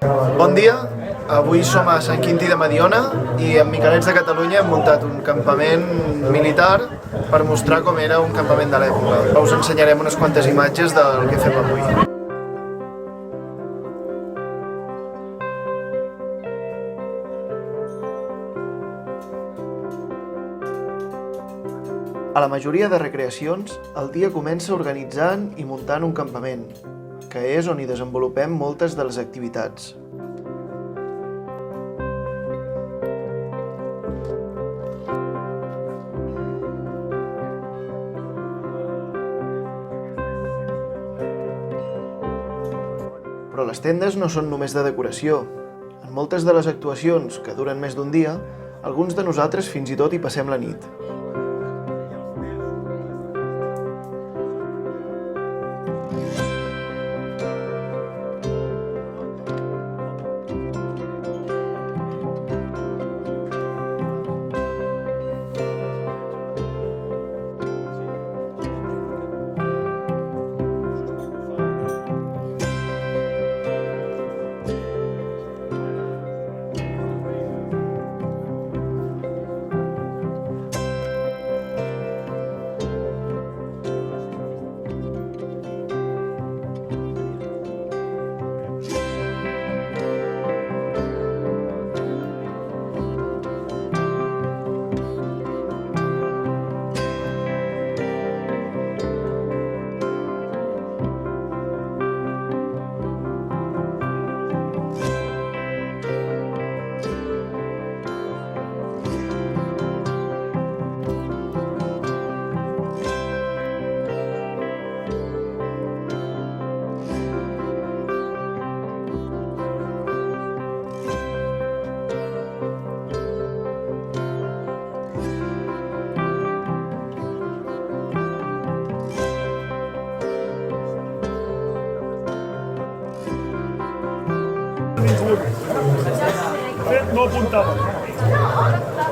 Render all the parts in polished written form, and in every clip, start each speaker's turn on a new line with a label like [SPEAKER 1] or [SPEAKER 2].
[SPEAKER 1] Bon dia, avui som a Sant Quintí de Mediona i amb Miquelets de Catalunya hem muntat un campament militar per mostrar com era un campament de l'època. Us ensenyarem unes quantes imatges del que fem avui. A la majoria de recreacions, el dia comença organitzant i muntant un campament, que és on hi desenvolupem moltes de les activitats. Però les tendes no són només de decoració. En moltes de les actuacions, que duren més d'un dia, alguns de nosaltres fins i tot hi passem la nit.
[SPEAKER 2] De fet, no apuntaven.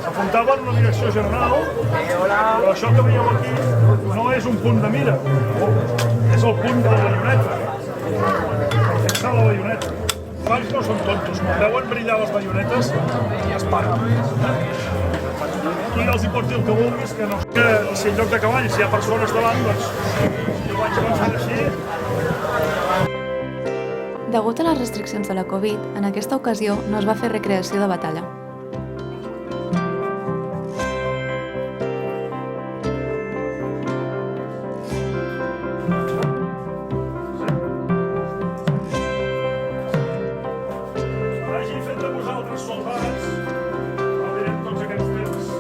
[SPEAKER 2] Apuntaven en una direcció general, però això que veieu aquí no és un punt de mira, és el punt de la baioneta. Fixar la baioneta. Els cavalls no són tontos, quan veuen brillar les baionetes es paren. Tu ja els hi pots dir el que vulguis, que no. Si en lloc de cavalls hi ha persones davant, doncs jo vaig avançant així.
[SPEAKER 3] Degut a les restriccions de la Covid, en aquesta ocasió no es va fer recreació de batalla.
[SPEAKER 2] Hagi fet de vosaltres soldats, direm tots aquests temps.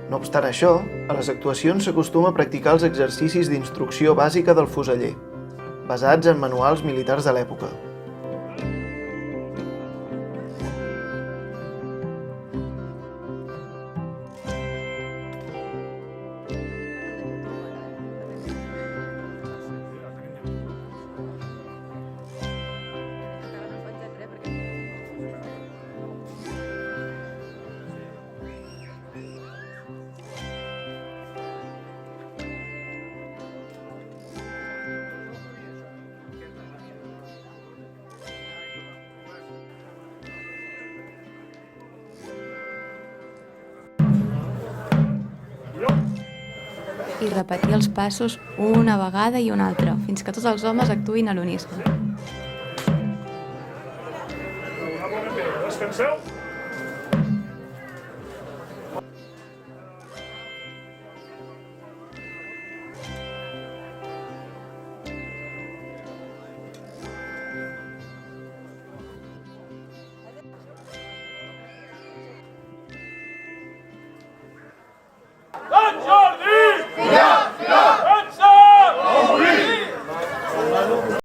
[SPEAKER 1] No obstant això, a les actuacions s'acostuma a practicar els exercicis d'instrucció bàsica del fuseller, basats en manuals militars de l'època.
[SPEAKER 3] i repetir els passos una vegada i una altra, fins que tots els homes actuïn a l'uníson.
[SPEAKER 2] Raonablement bé. Descanseu?